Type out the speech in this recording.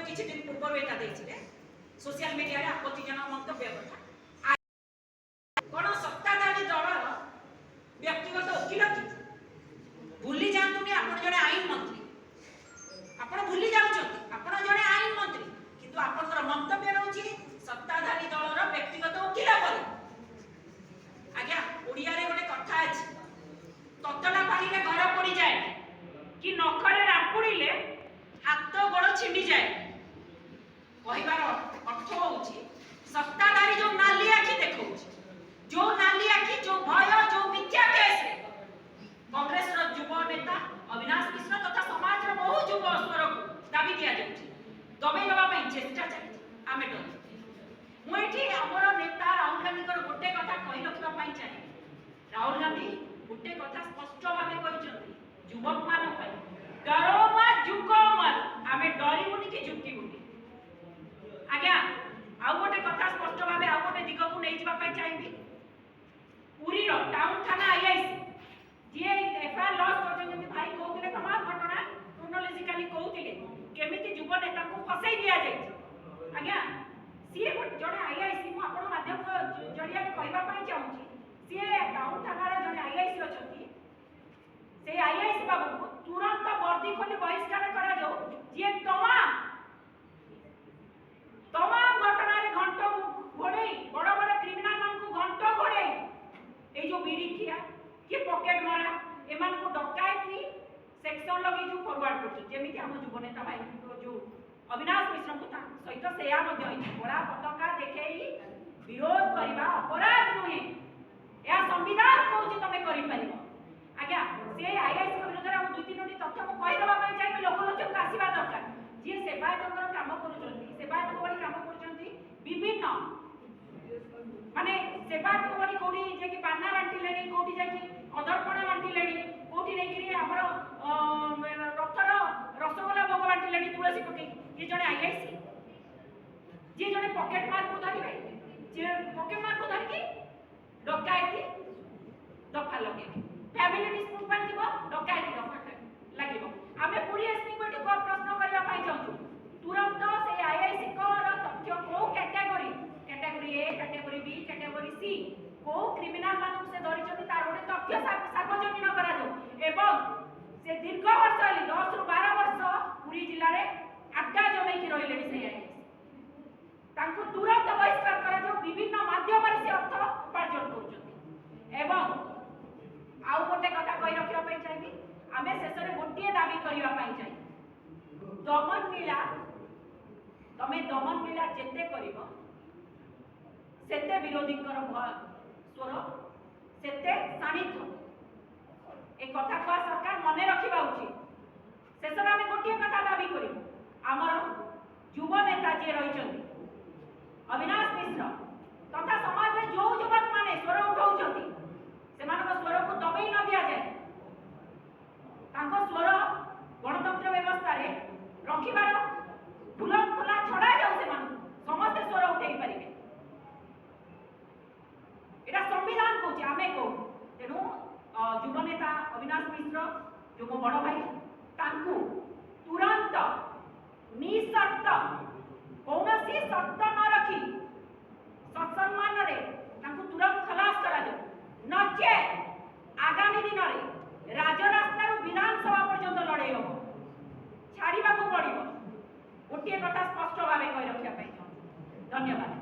किछि दिन पूर्व एटा दैछिले सोशल मीडिया रे आपत्तिजनक मंतव्य कथा कोन सत्ताधारी दलर व्यक्तिगत वकील कि भूली जातुनी आपण जने आईन मंत्री आपण भूली जाउछथि आपण जने आईन मंत्री किंतु आपनकर मंतव्य रहउछि सत्ताधारी दलर व्यक्तिगत वकील पर आज्ञा ओडिया रे गोटे कथा अछि ततला पानी रे घर पड़ी जाए कि नखरे रापुड़ीले हाथ गोड़ छिंडी जाए कहबार अर्थ होउछि सत्ताधारी जो नाली आखि देखौछि जो नाली आखि जो भय जो मिथ्या केस रे कांग्रेस रो युव नेता अविनाश मिश्र तथा समाज रो बहु युव स्वर को दाबी दिया जाउछि दबे दबा पई चेष्टा चली आमे डर मु एठी हमर नेता राहुल गांधी कर गोटे कथा कहि रखबा पई चाहे राहुल गांधी गोटे कथा स्पष्ट भाबे कहिसथि युवक मान पई डरो मत झुको मत आमे डरिबुनी कि झुकिबुनी आज्ञा आउ गोटे कथा स्पष्ट भाबे आउ गोटे दिग को नै जिबा पई चाहिबी पुरी रो टाउन थाना आईआईसी जे एफआईआर लॉस करजन भाई कहउतिले तमाम घटना क्रोनोलॉजिकली कहउतिले केमिति युव नेता को फसै दिया जाय आज्ञा सीए जड़े आईआईसी मु आपण माध्यम जरिया कहबा पई चाहूची सीए टाउन थाना रे जड़े आईआईसी अछती से आईआईसी बाबू को तुरंत वर्दी खोली बहिष्कार करा जाओ जे तमाम घटना रे घंटो घोड़े बड़ बड़ क्रिमिनल मान को घंटो घोड़े ए जो बीड़ी खिया कि पॉकेट मारा एमान को डकायती सेक्शन लगे जो फॉरवर्ड करछ जेमिति हम युव नेता भाई जो अविनाश मिश्र को सहित सेया मध्य बड़ा पताका देखेई विरोध करबा अपराध नुहे या संविधान कहूँ तुम कर आज्ञा से आईआईसी विरोध में दुई तीन तथ्य मुझे कहीदेवा चाहिए लोक लोचन को आसवा दरकार जी सेवायत कम करेवायत भली कम कर विभिन्न माने सेवायत भली कौटी जाकि पाना बांटिले कौटी जाकि अदर्पण बांटिले कौटी नहीं आमर रथर रसगोला भोग बांटिले तुलसी पकई ये जड़े आईआईसी जी जड़े पॉकेट मार को धरिबे जे पॉकेट मार को धरिकी डकायती दफा लगे फैमिली डिस्प्यूट पर जीव डकायती दफा लागिबो आमे पूरी एसपी को एटी प्रश्न करबा पाई चाहू तुरंत से आईआईसी को तथ्य को category A category B category C को क्रिमिनल मानु से धरि जति तार गोटे तथ्य सार्वजनिक करा जाऊ एवं से दीर्घ वर्ष 10 रु 12 वर्ष पूरी जिल्ला रे अड्डा जमै कि रहिलेनी से आईआईसी तांको तुरंत बहिष्कार करा जाऊ विभिन्न माध्यम रे से अर्थ उपार्जन करूछथि एवं आउ गोटे कथा कहि रखिबा पई चाहिबी आमे शेषरे गोटिए दाबी करिबा पई चाहिए दमन लीला तमे दमन लीला जेते करिवो सेते विरोधी कर स्वर सेते शाणित ए कथा को सरकार मने रखिबा उचित शेषरे आमे गोटिए कथा दाबी करिवो हमर युव नेता जे रहिचंती अविनाश मिश्र तथा समाज रे जो युवक माने स्वर उठाउचंती सेमानक स्वर को दबई न दिया जाए तांको स्वर गणतंत्र व्यवस्था रे रखिबार खुलम खुला छड़ा जाऊ सेमान समस्त स्वर उठेई परिबे एटा संविधान कहूची आमे कहू तेणु युव नेता अविनाश मिश्र जो मो बड़ भाई तांको तुरंत निशर्त कौनसी शर्त न रखी सत्सम्मान रे तांको तुरंत खलास करा जाऊ नचे आगामी दिन में राजरास्ता विधानसभा पर्यंत लड़े हम छाड़ा पड़ो गोटे कथा स्पष्ट भाव कही रखा धन्यवाद।